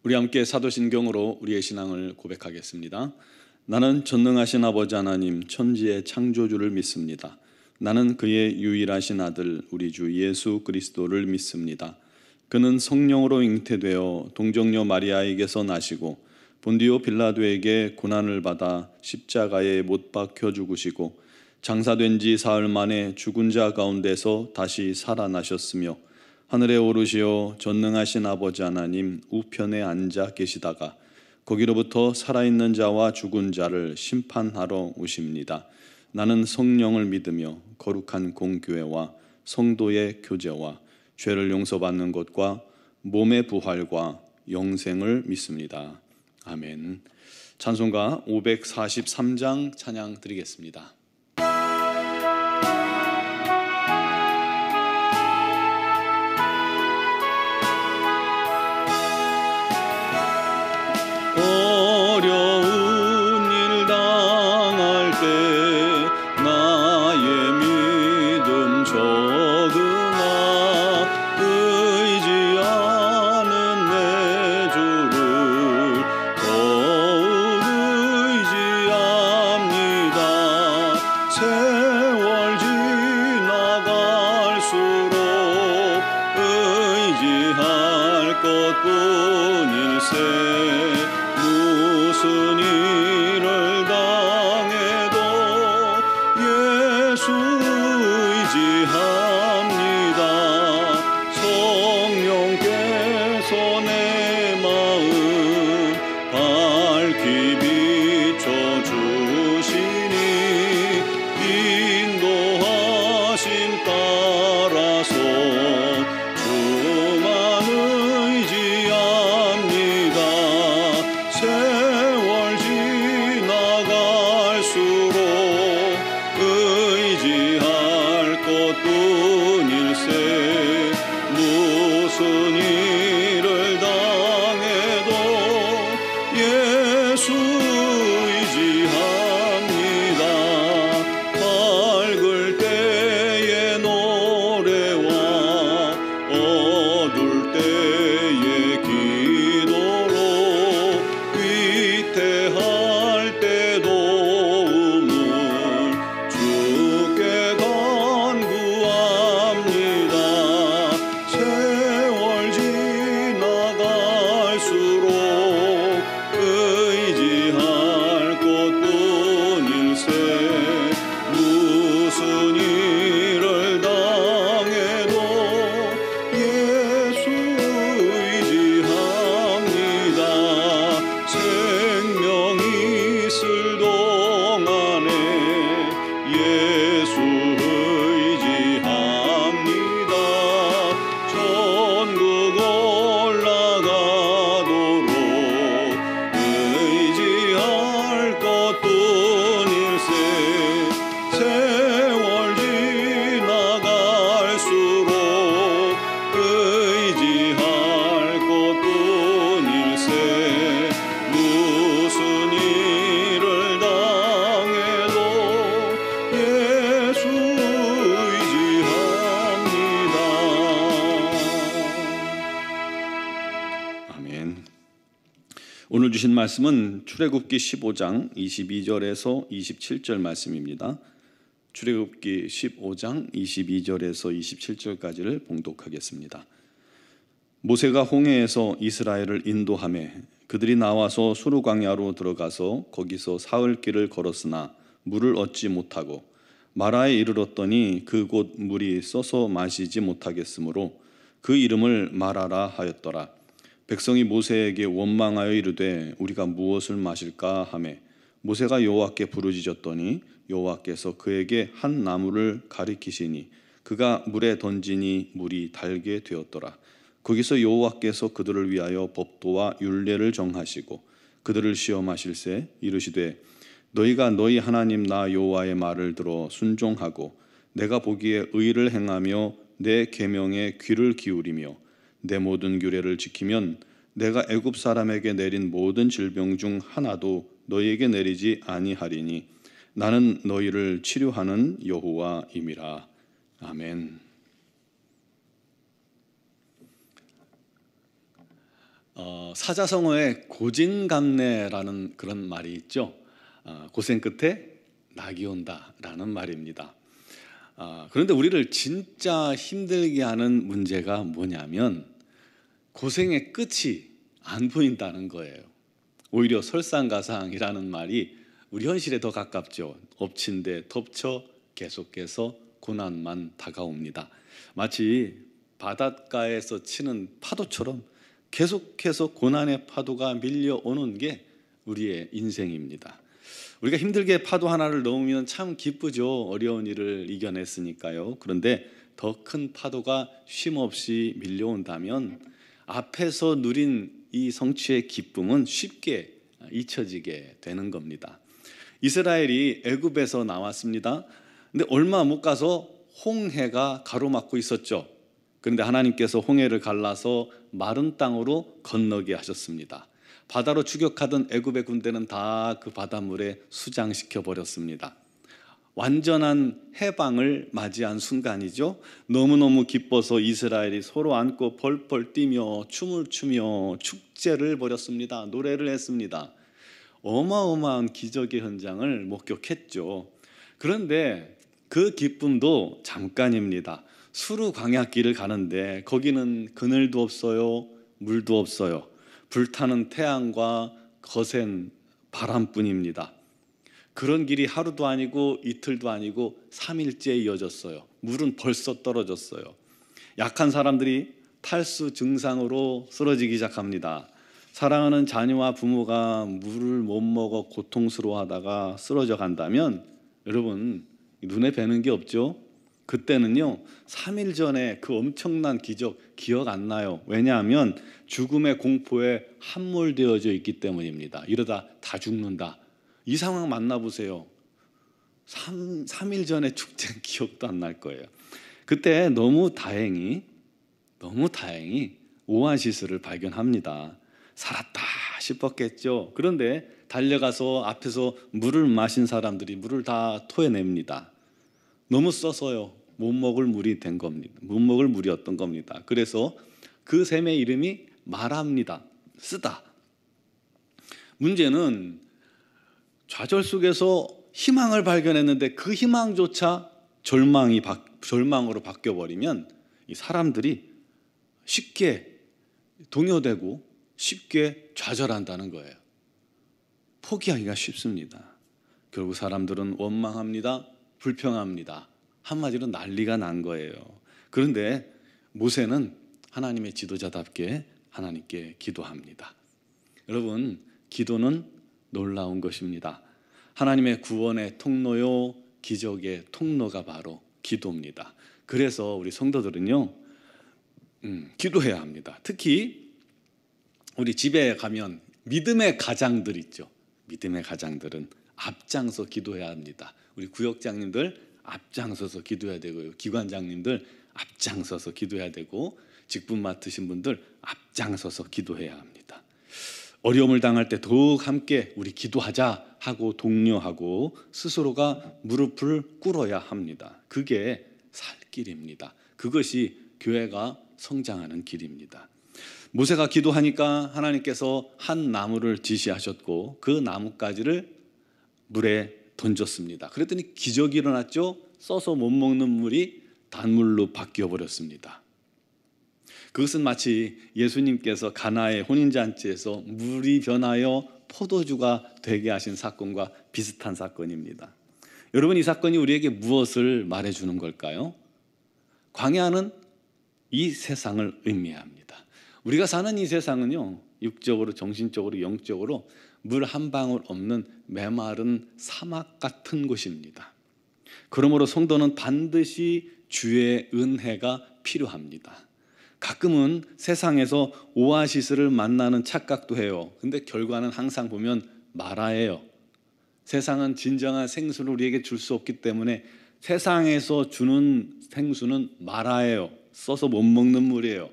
우리 함께 사도신경으로 우리의 신앙을 고백하겠습니다. 나는 전능하신 아버지 하나님 천지의 창조주를 믿습니다. 나는 그의 유일하신 아들 우리 주 예수 그리스도를 믿습니다. 그는 성령으로 잉태되어 동정녀 마리아에게서 나시고 본디오 빌라도에게 고난을 받아 십자가에 못 박혀 죽으시고 장사된 지 사흘 만에 죽은 자 가운데서 다시 살아나셨으며 하늘에 오르시어 전능하신 아버지 하나님 우편에 앉아 계시다가 거기로부터 살아있는 자와 죽은 자를 심판하러 오십니다. 나는 성령을 믿으며 거룩한 공교회와 성도의 교제와 죄를 용서받는 것과 몸의 부활과 영생을 믿습니다. 아멘. 찬송가 543장 찬양 드리겠습니다. 어려운 일 당할 때 나의 믿음 적으나 의지하는 내 주를 더욱 의지합니다. 세월 지나갈수록 의지할 것뿐일세. 무슨 일을 당해도 예수 의지합니다. 성령께서 내 마음 밝히 비춰주시니 인도하심 따라서 주만 의지합니다. 세월 지나갈수록 의지할 것뿐일세. 무슨 일을 당해도 예수 의지합니다. 밝을 때의 노래와 어둘 때의 기도로 위태할 때 도움을 주께 간구합니다. 세월 지나갈수록 의지할 것뿐일세. 무슨 일을 당해도 예수 의지합니다. 생명이 있을 동안에 예수 의지합니다. 천국 올라가도록 의지할 것뿐일세. 세월 지나갈수록 의지할 것뿐일세. 무슨 일을 당해도 예수 의지합니다. 아멘. 오늘 주신 말씀은 출애굽기 15장 22절에서 27절 말씀입니다. 출애굽기 15장 22절에서 27절까지를 봉독하겠습니다. 모세가 홍해에서 이스라엘을 인도하매 그들이 나와서 수르 광야로 들어가서 거기서 사흘 길을 걸었으나 물을 얻지 못하고 마라에 이르렀더니 그곳 물이 써서 마시지 못하겠으므로 그 이름을 마라라 하였더라. 백성이 모세에게 원망하여 이르되 우리가 무엇을 마실까 하매 모세가 여호와께 부르짖었더니 여호와께서 그에게 한 나무를 가리키시니 그가 물에 던지니 물이 달게 되었더라. 거기서 여호와께서 그들을 위하여 법도와 율례를 정하시고 그들을 시험하실세 이르시되 너희가 너희 하나님 나 여호와의 말을 들어 순종하고 내가 보기에 의를 행하며 내 계명에 귀를 기울이며 내 모든 규례를 지키면 내가 애굽 사람에게 내린 모든 질병 중 하나도 너희에게 내리지 아니하리니 나는 너희를 치료하는 여호와임이라. 아멘. 사자성어에 고진감래라는 그런 말이 있죠. 고생 끝에 낙이 온다라는 말입니다. 그런데 우리를 진짜 힘들게 하는 문제가 뭐냐면 고생의 끝이 안 보인다는 거예요. 오히려 설상가상이라는 말이 우리 현실에 더 가깝죠. 엎친 데 덮쳐 계속해서 고난만 다가옵니다. 마치 바닷가에서 치는 파도처럼 계속해서 고난의 파도가 밀려오는 게 우리의 인생입니다. 우리가 힘들게 파도 하나를 넘으면 참 기쁘죠. 어려운 일을 이겨냈으니까요. 그런데 더 큰 파도가 쉼없이 밀려온다면 앞에서 누린 이 성취의 기쁨은 쉽게 잊혀지게 되는 겁니다. 이스라엘이 애굽에서 나왔습니다. 근데 얼마 못 가서 홍해가 가로막고 있었죠. 그런데 하나님께서 홍해를 갈라서 마른 땅으로 건너게 하셨습니다. 바다로 추격하던 애굽의 군대는 다 그 바닷물에 수장시켜 버렸습니다. 완전한 해방을 맞이한 순간이죠. 너무너무 기뻐서 이스라엘이 서로 안고 벌벌 뛰며 춤을 추며 축제를 벌였습니다. 노래를 했습니다. 어마어마한 기적의 현장을 목격했죠. 그런데 그 기쁨도 잠깐입니다. 수르 광야길을 가는데 거기는 그늘도 없어요, 물도 없어요. 불타는 태양과 거센 바람뿐입니다. 그런 길이 하루도 아니고 이틀도 아니고 3일째 이어졌어요. 물은 벌써 떨어졌어요. 약한 사람들이 탈수 증상으로 쓰러지기 시작합니다. 사랑하는 자녀와 부모가 물을 못 먹어 고통스러워하다가 쓰러져 간다면 여러분 눈에 뵈는 게 없죠? 그때는요 3일 전에 그 엄청난 기적 기억 안 나요. 왜냐하면 죽음의 공포에 함몰되어져 있기 때문입니다. 이러다 다 죽는다. 이 상황 만나보세요. 3일 전에 축제 기억도 안 날 거예요. 그때 너무 다행히 오아시스를 발견합니다. 살았다 싶었겠죠. 그런데 달려가서 앞에서 물을 마신 사람들이 물을 다 토해냅니다. 너무 써서요. 못 먹을 물이 된 겁니다. 못 먹을 물이었던 겁니다. 그래서 그 샘의 이름이 마라입니다. 쓰다. 문제는 좌절 속에서 희망을 발견했는데 그 희망조차 절망으로 바뀌어버리면 이 사람들이 쉽게 동요되고 쉽게 좌절한다는 거예요. 포기하기가 쉽습니다. 결국 사람들은 원망합니다. 불평합니다. 한마디로 난리가 난 거예요. 그런데 모세는 하나님의 지도자답게 하나님께 기도합니다. 여러분, 기도는 놀라운 것입니다. 하나님의 구원의 통로요, 기적의 통로가 바로 기도입니다. 그래서 우리 성도들은요, 기도해야 합니다. 특히 우리 집에 가면 믿음의 가장들 있죠. 믿음의 가장들은 앞장서 기도해야 합니다. 우리 구역장님들 앞장서서 기도해야 되고요. 기관장님들 앞장서서 기도해야 되고 직분 맡으신 분들 앞장서서 기도해야 합니다. 어려움을 당할 때 더욱 함께 우리 기도하자 하고 독려하고 스스로가 무릎을 꿇어야 합니다. 그게 살 길입니다. 그것이 교회가 성장하는 길입니다. 모세가 기도하니까 하나님께서 한 나무를 지시하셨고 그 나뭇가지를 물에 던졌습니다. 그랬더니 기적이 일어났죠. 써서 못 먹는 물이 단물로 바뀌어 버렸습니다. 그것은 마치 예수님께서 가나의 혼인잔치에서 물이 변하여 포도주가 되게 하신 사건과 비슷한 사건입니다. 여러분, 이 사건이 우리에게 무엇을 말해주는 걸까요? 광야는 이 세상을 의미합니다. 우리가 사는 이 세상은요, 육적으로, 정신적으로, 영적으로 물 한 방울 없는 메마른 사막 같은 곳입니다. 그러므로 성도는 반드시 주의 은혜가 필요합니다. 가끔은 세상에서 오아시스를 만나는 착각도 해요. 근데 결과는 항상 보면 마라예요. 세상은 진정한 생수를 우리에게 줄 수 없기 때문에 세상에서 주는 생수는 마라예요. 써서 못 먹는 물이에요.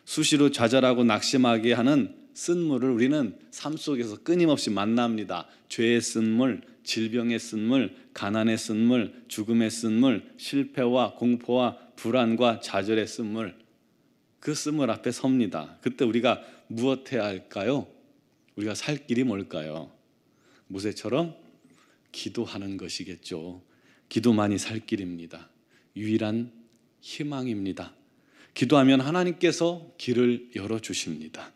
수시로 좌절하고 낙심하게 하는 쓴물을 우리는 삶 속에서 끊임없이 만납니다. 죄의 쓴물, 질병의 쓴물, 가난의 쓴물, 죽음의 쓴물, 실패와 공포와 불안과 좌절의 쓴물, 그 쓴물 앞에 섭니다. 그때 우리가 무엇해야 할까요? 우리가 살 길이 뭘까요? 모세처럼 기도하는 것이겠죠. 기도만이 살 길입니다. 유일한 희망입니다. 기도하면 하나님께서 길을 열어주십니다.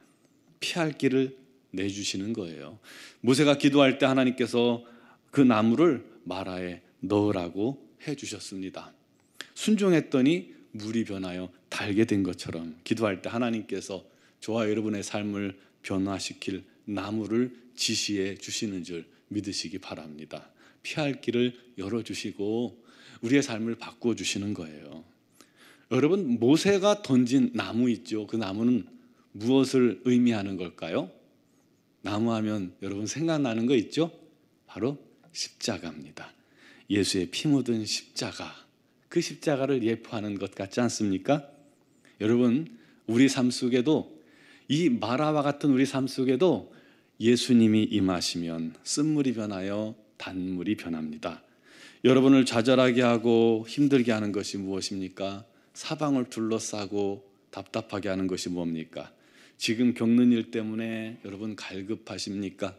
피할 길을 내주시는 거예요. 모세가 기도할 때 하나님께서 그 나무를 마라에 넣으라고 해주셨습니다. 순종했더니 물이 변하여 달게 된 것처럼 기도할 때 하나님께서 저와 여러분의 삶을 변화시킬 나무를 지시해 주시는 줄 믿으시기 바랍니다. 피할 길을 열어주시고 우리의 삶을 바꾸어 주시는 거예요. 여러분, 모세가 던진 나무 있죠. 그 나무는 무엇을 의미하는 걸까요? 나무 하면 여러분 생각나는 거 있죠? 바로 십자가입니다. 예수의 피 묻은 십자가, 그 십자가를 예표하는 것 같지 않습니까? 여러분, 우리 삶 속에도 이 마라와 같은 우리 삶 속에도 예수님이 임하시면 쓴물이 변하여 단물이 변합니다. 여러분을 좌절하게 하고 힘들게 하는 것이 무엇입니까? 사방을 둘러싸고 답답하게 하는 것이 뭡니까? 지금 겪는 일 때문에 여러분 갈급하십니까?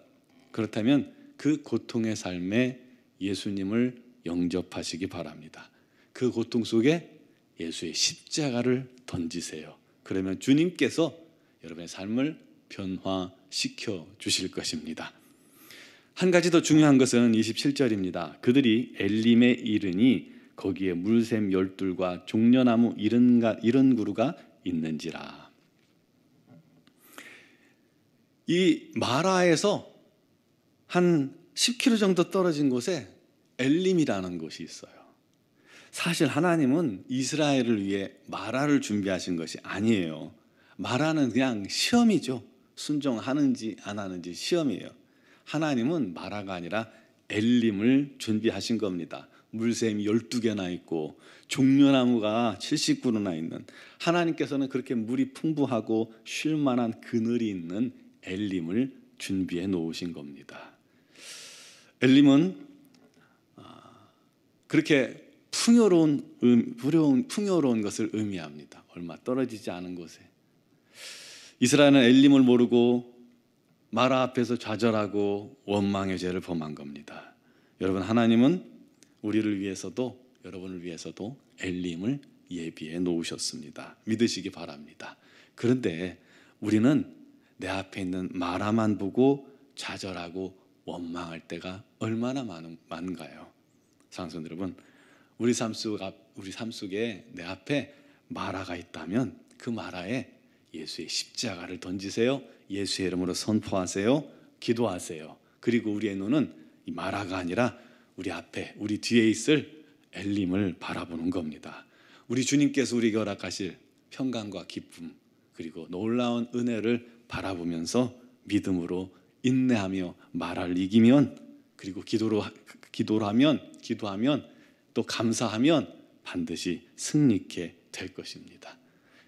그렇다면 그 고통의 삶에 예수님을 영접하시기 바랍니다. 그 고통 속에 예수의 십자가를 던지세요. 그러면 주님께서 여러분의 삶을 변화시켜 주실 것입니다. 한 가지 더 중요한 것은 27절입니다. 그들이 엘림에 이르니 거기에 물샘 12과 종려나무 70그루가 있는지라. 이 마라에서 한 10km 정도 떨어진 곳에 엘림이라는 곳이 있어요. 사실 하나님은 이스라엘을 위해 마라를 준비하신 것이 아니에요. 마라는 그냥 시험이죠. 순종하는지 안 하는지 시험이에요. 하나님은 마라가 아니라 엘림을 준비하신 겁니다. 물샘이 12개나 있고 종려나무가 70그루나 있는, 하나님께서는 그렇게 물이 풍부하고 쉴 만한 그늘이 있는 엘림을 준비해 놓으신 겁니다. 엘림은 그렇게 풍요로운 것을 의미합니다. 얼마 떨어지지 않은 곳에. 이스라엘은 엘림을 모르고 마라 앞에서 좌절하고 원망의 죄를 범한 겁니다. 여러분, 하나님은 우리를 위해서도 여러분을 위해서도 엘림을 예비해 놓으셨습니다. 믿으시기 바랍니다. 그런데 우리는 내 앞에 있는 마라만 보고 좌절하고 원망할 때가 얼마나 많은가요? 사랑하는 여러분, 우리 삶 속에 내 앞에 마라가 있다면 그 마라에 예수의 십자가를 던지세요. 예수의 이름으로 선포하세요. 기도하세요. 그리고 우리의 눈은 이 마라가 아니라 우리 앞에, 우리 뒤에 있을 엘림을 바라보는 겁니다. 우리 주님께서 우리에게 허락하실 평강과 기쁨, 그리고 놀라운 은혜를 바라보면서 믿음으로 인내하며 마라를 이기면, 그리고 기도하면 또 감사하면 반드시 승리케 될 것입니다.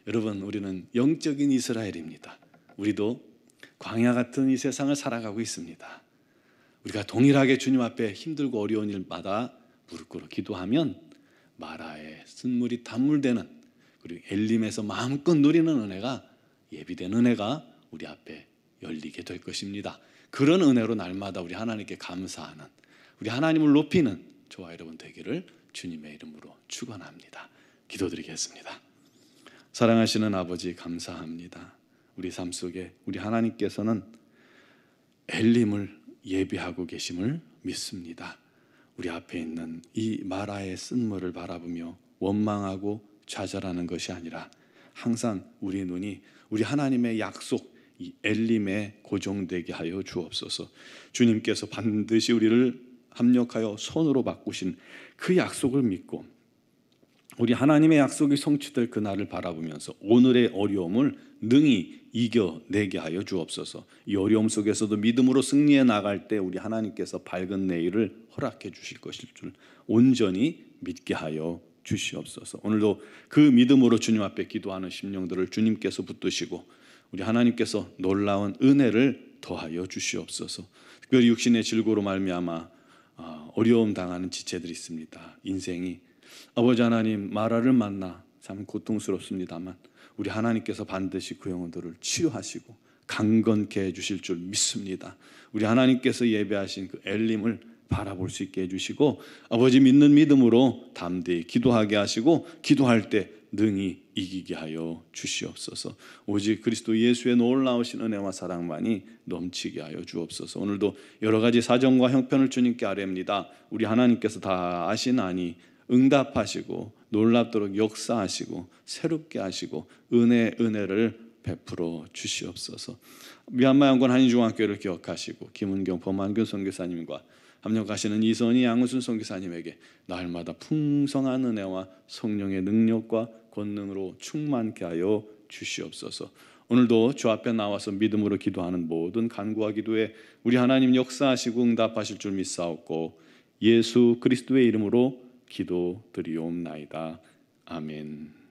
여러분, 우리는 영적인 이스라엘입니다. 우리도 광야 같은 이 세상을 살아가고 있습니다. 우리가 동일하게 주님 앞에 힘들고 어려운 일마다 무릎 꿇어 기도하면 마라에 쓴물이 단물되는, 그리고 엘림에서 마음껏 누리는 은혜가, 예비된 은혜가 우리 앞에 열리게 될 것입니다. 그런 은혜로 날마다 우리 하나님께 감사하는, 우리 하나님을 높이는 저와 여러분 되기를 주님의 이름으로 축원합니다. 기도드리겠습니다. 사랑하시는 아버지, 감사합니다. 우리 삶 속에 우리 하나님께서는 엘림을 예비하고 계심을 믿습니다. 우리 앞에 있는 이 마라의 쓴물을 바라보며 원망하고 좌절하는 것이 아니라 항상 우리 눈이 우리 하나님의 약속, 이 엘림에 고정되게 하여 주옵소서. 주님께서 반드시 우리를 합력하여 손으로 바꾸신 그 약속을 믿고 우리 하나님의 약속이 성취될 그날을 바라보면서 오늘의 어려움을 능히 이겨내게 하여 주옵소서. 이 어려움 속에서도 믿음으로 승리해 나갈 때 우리 하나님께서 밝은 내일을 허락해 주실 것일 줄 온전히 믿게 하여 주시옵소서. 오늘도 그 믿음으로 주님 앞에 기도하는 심령들을 주님께서 붙드시고 우리 하나님께서 놀라운 은혜를 더하여 주시옵소서. 특별히 육신의 질고로 말미암아 어려움 당하는 지체들이 있습니다. 인생이 아버지 하나님, 마라를 만나 참 고통스럽습니다만 우리 하나님께서 반드시 그 영혼들을 치유하시고 강건케 해주실 줄 믿습니다. 우리 하나님께서 예배하신 그 엘림을 바라볼 수 있게 해주시고 아버지 믿는 믿음으로 담대히 기도하게 하시고 기도할 때 능히 이기게 하여 주시옵소서. 오직 그리스도 예수의 놀라우신 은혜와 사랑만이 넘치게 하여 주옵소서. 오늘도 여러 가지 사정과 형편을 주님께 아뢰옵니다. 우리 하나님께서 다 아시나니 응답하시고 놀랍도록 역사하시고 새롭게 하시고 은혜를 베풀어 주시옵소서. 미얀마 양곤 한인중앙교회를 기억하시고 김은경 범한균 선교사님과 합력하시는 이선희 양우순 선교사님에게 날마다 풍성한 은혜와 성령의 능력과 권능으로 충만케 하여 주시옵소서. 오늘도 주 앞에 나와서 믿음으로 기도하는 모든 간구와 기도에 우리 하나님 역사하시고 응답하실 줄 믿사옵고 예수 그리스도의 이름으로 기도드리옵나이다. 아멘.